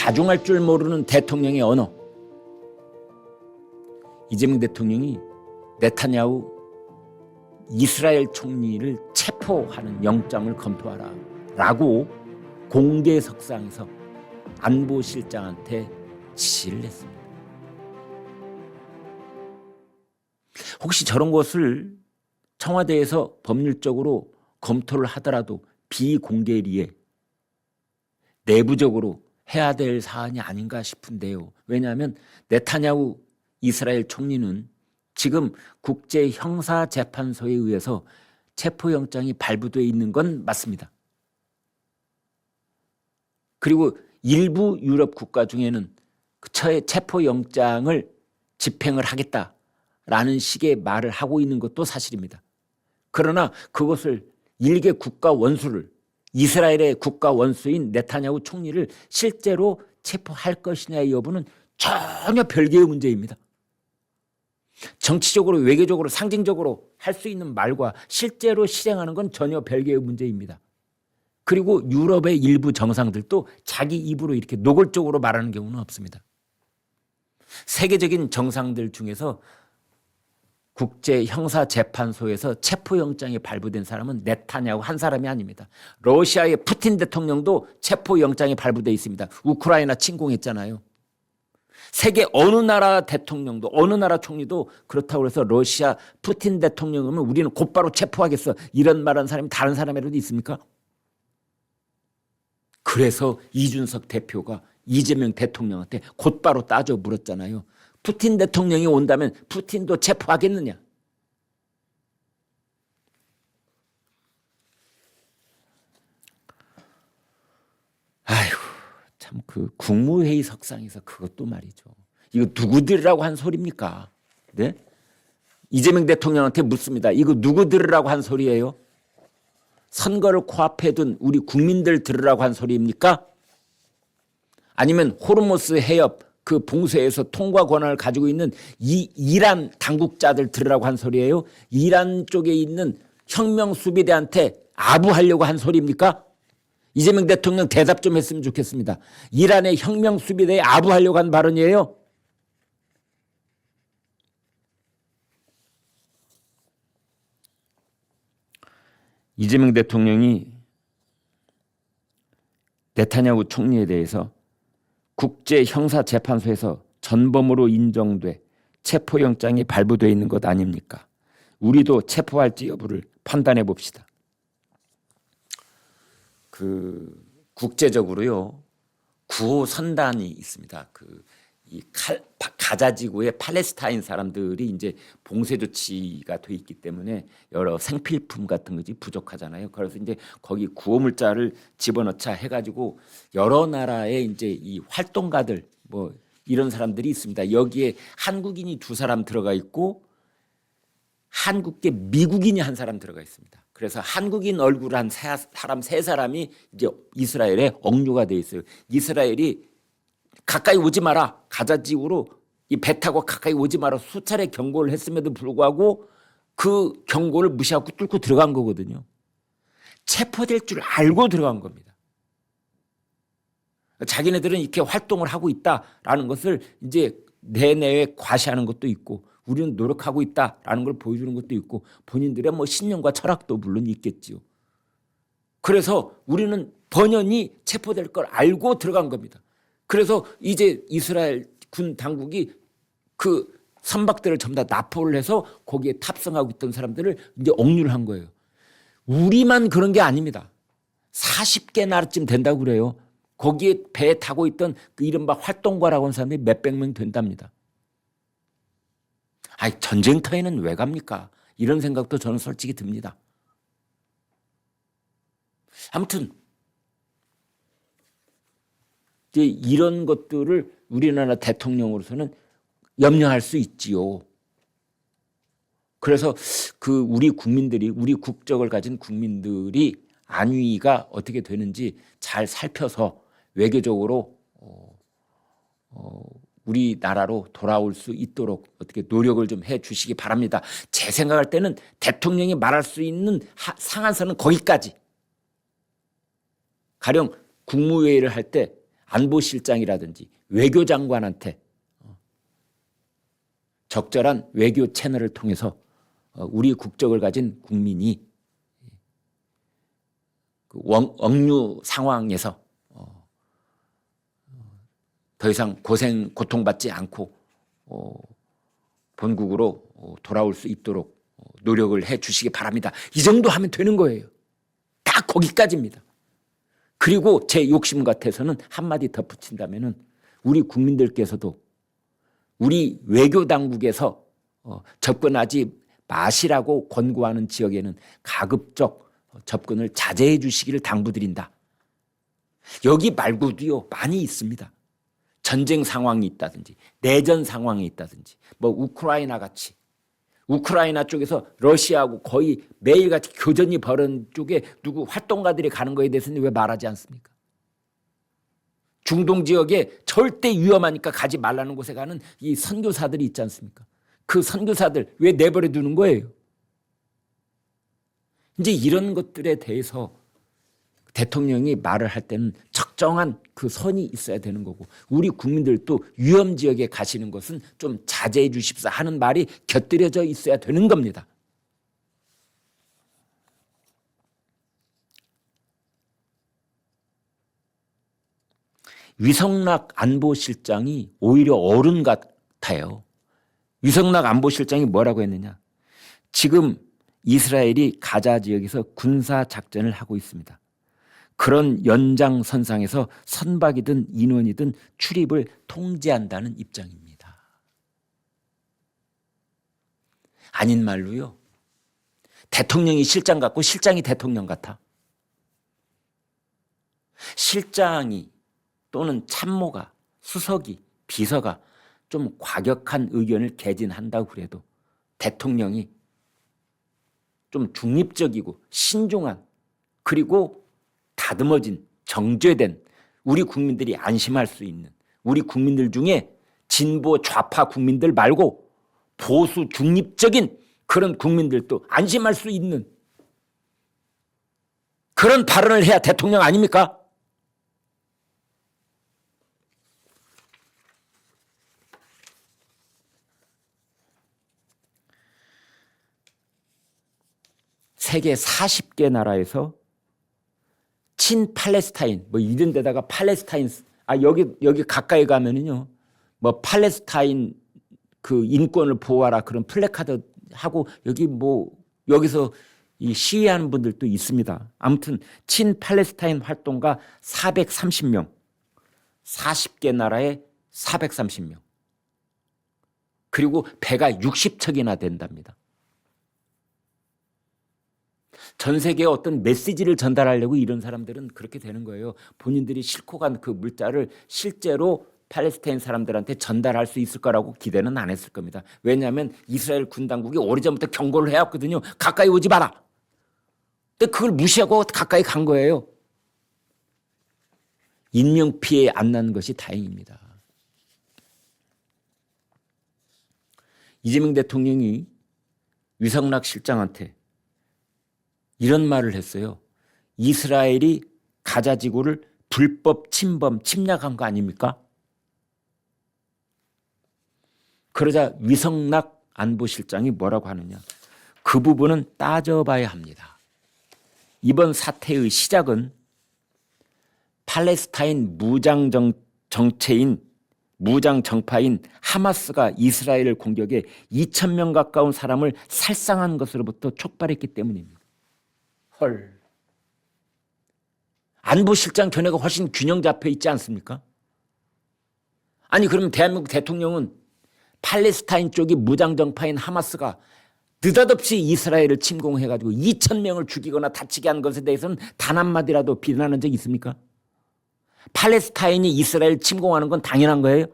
자중할 줄 모르는 대통령의 언어. 이재명 대통령이 네타냐후 이스라엘 총리를 체포하는 영장을 검토하라 라고 공개석상에서 안보실장한테 지시를 했습니다. 혹시 저런 것을 청와대에서 법률적으로 검토를 하더라도 비공개리에 내부적으로 해야 될 사안이 아닌가 싶은데요. 왜냐하면 네타냐후 이스라엘 총리는 지금 국제형사재판소에 의해서 체포영장이 발부되어 있는 건 맞습니다. 그리고 일부 유럽 국가 중에는 체포영장을 집행을 하겠다라는 식의 말을 하고 있는 것도 사실입니다. 그러나 그것을 일개 국가 원수를 이스라엘의 국가 원수인 네타냐후 총리를 실제로 체포할 것이냐의 여부는 전혀 별개의 문제입니다. 정치적으로 외교적으로 상징적으로 할 수 있는 말과 실제로 실행하는 건 전혀 별개의 문제입니다. 그리고 유럽의 일부 정상들도 자기 입으로 이렇게 노골적으로 말하는 경우는 없습니다. 세계적인 정상들 중에서 국제형사재판소에서 체포영장이 발부된 사람은 네타냐후 한 사람이 아닙니다. 러시아의 푸틴 대통령도 체포영장이 발부되어 있습니다. 우크라이나 침공했잖아요. 세계 어느 나라 대통령도 어느 나라 총리도 그렇다고 해서 러시아 푸틴 대통령이면 우리는 곧바로 체포하겠어 이런 말하는 사람이 다른 사람이라도 있습니까? 그래서 이준석 대표가 이재명 대통령한테 곧바로 따져 물었잖아요. 푸틴 대통령이 온다면 푸틴도 체포하겠느냐? 아이고, 참 그 국무회의 석상에서 그것도 말이죠. 이거 누구들이라고 한 소리입니까? 네? 이재명 대통령한테 묻습니다. 이거 누구 들으라고 한 소리예요? 선거를 코앞에 둔 우리 국민들 들으라고 한 소리입니까? 아니면 호르무스 해협 그 봉쇄에서 통과 권한을 가지고 있는 이란 당국자들 들으라고 한 소리예요? 이란 쪽에 있는 혁명 수비대한테 아부하려고 한 소리입니까? 이재명 대통령 대답 좀 했으면 좋겠습니다. 이란의 혁명 수비대에 아부하려고 한 발언이에요? 이재명 대통령이 네타냐후 총리에 대해서 국제형사재판소에서 전범으로 인정돼 체포영장이 발부되어 있는 것 아닙니까? 우리도 체포할지 여부를 판단해 봅시다. 국제적으로요, 구호 선단이 있습니다. 이 가자 지구의 팔레스타인 사람들이 이제 봉쇄 조치가 돼 있기 때문에 여러 생필품 같은 것이 부족하잖아요. 그래서 이제 거기 구호 물자를 집어넣자 해가지고 여러 나라의 이제 이 활동가들 뭐 이런 사람들이 있습니다. 여기에 한국인이 2사람 들어가 있고 한국계 미국인이 1사람 들어가 있습니다. 그래서 한국인 얼굴 한 사람 3사람이 이제 이스라엘에 억류가 돼 있어요. 이스라엘이 가까이 오지 마라. 가자 지구로 이 배 타고 가까이 오지 마라. 수차례 경고를 했음에도 불구하고 그 경고를 무시하고 뚫고 들어간 거거든요. 체포될 줄 알고 들어간 겁니다. 자기네들은 이렇게 활동을 하고 있다라는 것을 이제 내내에 과시하는 것도 있고 우리는 노력하고 있다라는 걸 보여주는 것도 있고 본인들의 뭐 신념과 철학도 물론 있겠지요. 그래서 우리는 번연히 체포될 걸 알고 들어간 겁니다. 그래서 이제 이스라엘 군 당국이 그 선박들을 전부 다 납포를 해서 거기에 탑승하고 있던 사람들을 이제 억류를 한 거예요. 우리만 그런 게 아닙니다. 40개 나라쯤 된다고 그래요. 거기에 배에 타고 있던 그 이른바 활동가라고 하는 사람이 몇백 명 된답니다. 아니, 전쟁터에는 왜 갑니까? 이런 생각도 저는 솔직히 듭니다. 아무튼 이제 이런 것들을 우리나라 대통령으로서는 염려할 수 있지요. 그래서 우리 국민들이, 우리 국적을 가진 국민들이 안위가 어떻게 되는지 잘 살펴서 외교적으로 우리나라로 돌아올 수 있도록 어떻게 노력을 좀 해 주시기 바랍니다. 제 생각할 때는 대통령이 말할 수 있는 상한선은 거기까지. 가령 국무회의를 할 때 안보실장이라든지 외교장관한테 적절한 외교 채널을 통해서 우리 국적을 가진 국민이 그 억류 상황에서 더 이상 고통받지 않고 본국으로 돌아올 수 있도록 노력을 해 주시기 바랍니다. 이 정도 하면 되는 거예요. 다 거기까지입니다. 그리고 제 욕심 같아서는 한마디 덧붙인다면은 우리 국민들께서도 우리 외교 당국에서 접근하지 마시라고 권고하는 지역에는 가급적 접근을 자제해 주시기를 당부드린다. 여기 말고도요 많이 있습니다. 전쟁 상황이 있다든지 내전 상황이 있다든지 뭐 우크라이나 같이 우크라이나 쪽에서 러시아하고 거의 매일같이 교전이 벌어진 쪽에 누구 활동가들이 가는 거에 대해서는 왜 말하지 않습니까? 중동 지역에 절대 위험하니까 가지 말라는 곳에 가는 이 선교사들이 있지 않습니까? 그 선교사들 왜 내버려 두는 거예요? 이제 이런 것들에 대해서 대통령이 말을 할 때는 적정한 그 선이 있어야 되는 거고 우리 국민들도 위험 지역에 가시는 것은 좀 자제해 주십사 하는 말이 곁들여져 있어야 되는 겁니다. 위성락 안보실장이 오히려 어른 같아요. 위성락 안보실장이 뭐라고 했느냐. 지금 이스라엘이 가자 지역에서 군사작전을 하고 있습니다. 그런 연장선상에서 선박이든 인원이든 출입을 통제한다는 입장입니다. 아닌 말로요. 대통령이 실장 같고 실장이 대통령 같아. 실장이 또는 참모가 수석이 비서가 좀 과격한 의견을 개진한다고 그래도 대통령이 좀 중립적이고 신중한 그리고 다듬어진 정제된 우리 국민들이 안심할 수 있는 우리 국민들 중에 진보 좌파 국민들 말고 보수 중립적인 그런 국민들도 안심할 수 있는 그런 발언을 해야 대통령 아닙니까? 세계 40개 나라에서 친팔레스타인 뭐 이런 데다가 팔레스타인 여기 가까이 가면은요 뭐 팔레스타인 그 인권을 보호하라 그런 플래카드 하고 여기 뭐 여기서 이 시위하는 분들도 있습니다. 아무튼 친팔레스타인 활동가 430명 40개 나라에 430명 그리고 배가 60척이나 된답니다. 전 세계에 어떤 메시지를 전달하려고 이런 사람들은 그렇게 되는 거예요. 본인들이 싣고 간 그 물자를 실제로 팔레스타인 사람들한테 전달할 수 있을 거라고 기대는 안 했을 겁니다. 왜냐하면 이스라엘 군 당국이 오래전부터 경고를 해왔거든요. 가까이 오지 마라. 근데 그걸 무시하고 가까이 간 거예요. 인명피해 안 난 것이 다행입니다. 이재명 대통령이 위성락 실장한테 이런 말을 했어요. 이스라엘이 가자 지구를 불법 침범, 침략한 거 아닙니까? 그러자 위성락 안보실장이 뭐라고 하느냐. 그 부분은 따져봐야 합니다. 이번 사태의 시작은 팔레스타인 무장 정파인 하마스가 이스라엘을 공격해 2,000명 가까운 사람을 살상한 것으로부터 촉발했기 때문입니다. 헐. 안보실장 견해가 훨씬 균형 잡혀 있지 않습니까? 아니 그러면 대한민국 대통령은 팔레스타인 쪽이 무장정파인 하마스가 느닷없이 이스라엘을 침공해가지고 2,000명을 죽이거나 다치게 한 것에 대해서는 단 한마디라도 비난한 적이 있습니까? 팔레스타인이 이스라엘 침공하는 건 당연한 거예요?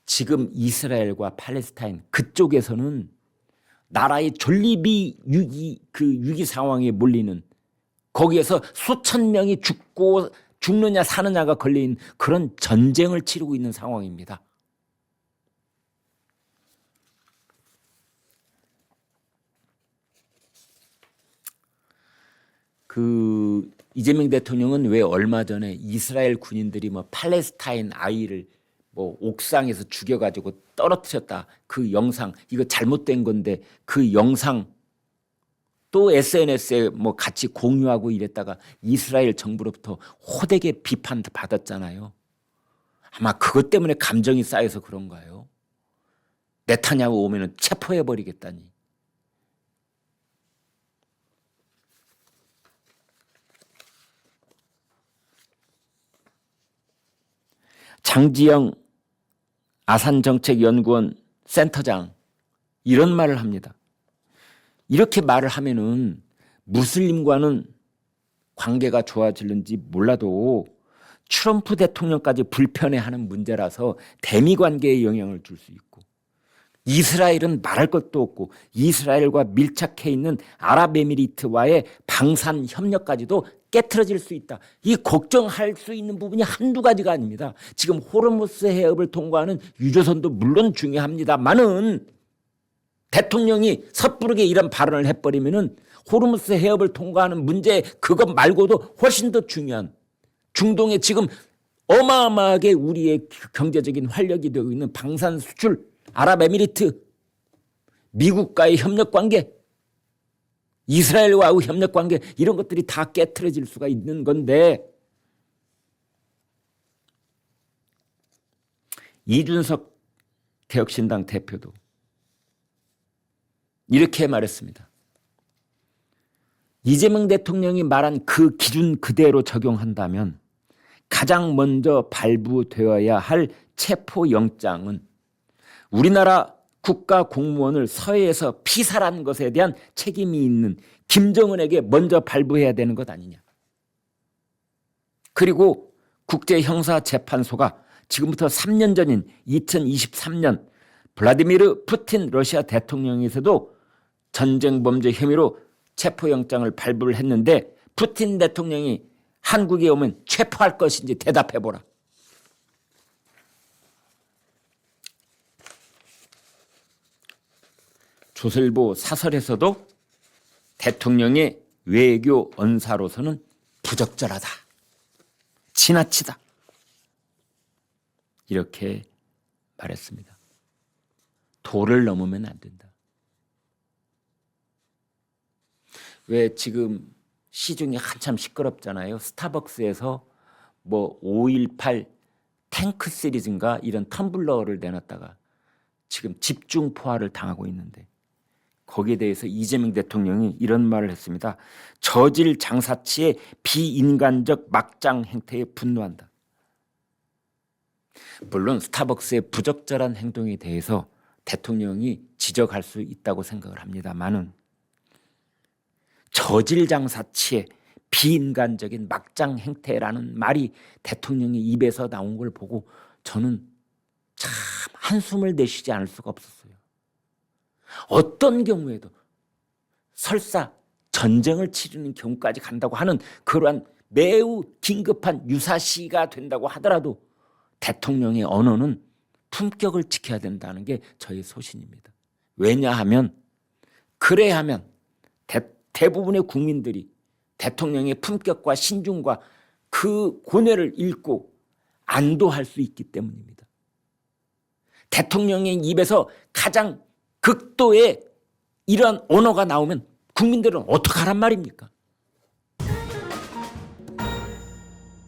지금 이스라엘과 팔레스타인 그쪽에서는 나라의 존립이 위기 상황에 몰리는 거기에서 수천 명이 죽느냐 사느냐가 걸린 그런 전쟁을 치르고 있는 상황입니다. 그 이재명 대통령은 왜 얼마 전에 이스라엘 군인들이 뭐 팔레스타인 아이를 뭐 옥상에서 죽여가지고 떨어뜨렸다 그 영상, 이거 잘못된 건데 그 영상 또 SNS에 뭐 같이 공유하고 이랬다가 이스라엘 정부로부터 호되게 비판 받았잖아요. 아마 그것 때문에 감정이 쌓여서 그런가요? 네타냐후 오면은 체포해버리겠다니. 장지영 아산정책연구원 센터장 이런 말을 합니다. 이렇게 말을 하면은 무슬림과는 관계가 좋아질는지 몰라도 트럼프 대통령까지 불편해하는 문제라서 대미 관계에 영향을 줄 수 있고, 이스라엘은 말할 것도 없고 이스라엘과 밀착해 있는 아랍에미리트와의 방산 협력까지도 깨트려질 수 있다. 이 걱정할 수 있는 부분이 한두 가지가 아닙니다. 지금 호르무스 해협을 통과하는 유조선도 물론 중요합니다만은 대통령이 섣부르게 이런 발언을 해버리면은 호르무스 해협을 통과하는 문제 그것 말고도 훨씬 더 중요한 중동에 지금 어마어마하게 우리의 경제적인 활력이 되고 있는 방산 수출, 아랍에미리트, 미국과의 협력관계, 이스라엘과의 협력관계 이런 것들이 다 깨트려질 수가 있는 건데, 이준석 개혁신당 대표도 이렇게 말했습니다. 이재명 대통령이 말한 그 기준 그대로 적용한다면 가장 먼저 발부되어야 할 체포영장은 우리나라 국가공무원을 서해에서 피살한 것에 대한 책임이 있는 김정은에게 먼저 발부해야 되는 것 아니냐. 그리고 국제형사재판소가 지금부터 3년 전인 2023년 블라디미르 푸틴 러시아 대통령에서도 전쟁범죄 혐의로 체포영장을 발부를 했는데 푸틴 대통령이 한국에 오면 체포할 것인지 대답해보라. 조선일보 사설에서도 대통령의 외교 언사로서는 부적절하다, 지나치다 이렇게 말했습니다. 도를 넘으면 안 된다. 왜 지금 시중이 한참 시끄럽잖아요. 스타벅스에서 뭐 518 탱크 시리즈인가 이런 텀블러를 내놨다가 지금 집중 포화를 당하고 있는데, 거기에 대해서 이재명 대통령이 이런 말을 했습니다. 저질 장사치의 비인간적 막장 행태에 분노한다. 물론 스타벅스의 부적절한 행동에 대해서 대통령이 지적할 수 있다고 생각을 합니다만은 저질 장사치의 비인간적인 막장 행태라는 말이 대통령의 입에서 나온 걸 보고 저는 참 한숨을 내쉬지 않을 수가 없었어요. 어떤 경우에도 설사 전쟁을 치르는 경우까지 간다고 하는 그러한 매우 긴급한 유사시가 된다고 하더라도 대통령의 언어는 품격을 지켜야 된다는 게 저의 소신입니다. 왜냐하면 그래야 하면 대부분의 국민들이 대통령의 품격과 신중과 그 고뇌를 읽고 안도할 수 있기 때문입니다. 대통령의 입에서 가장 극도의 이러한 언어가 나오면 국민들은 어떡하란 말입니까?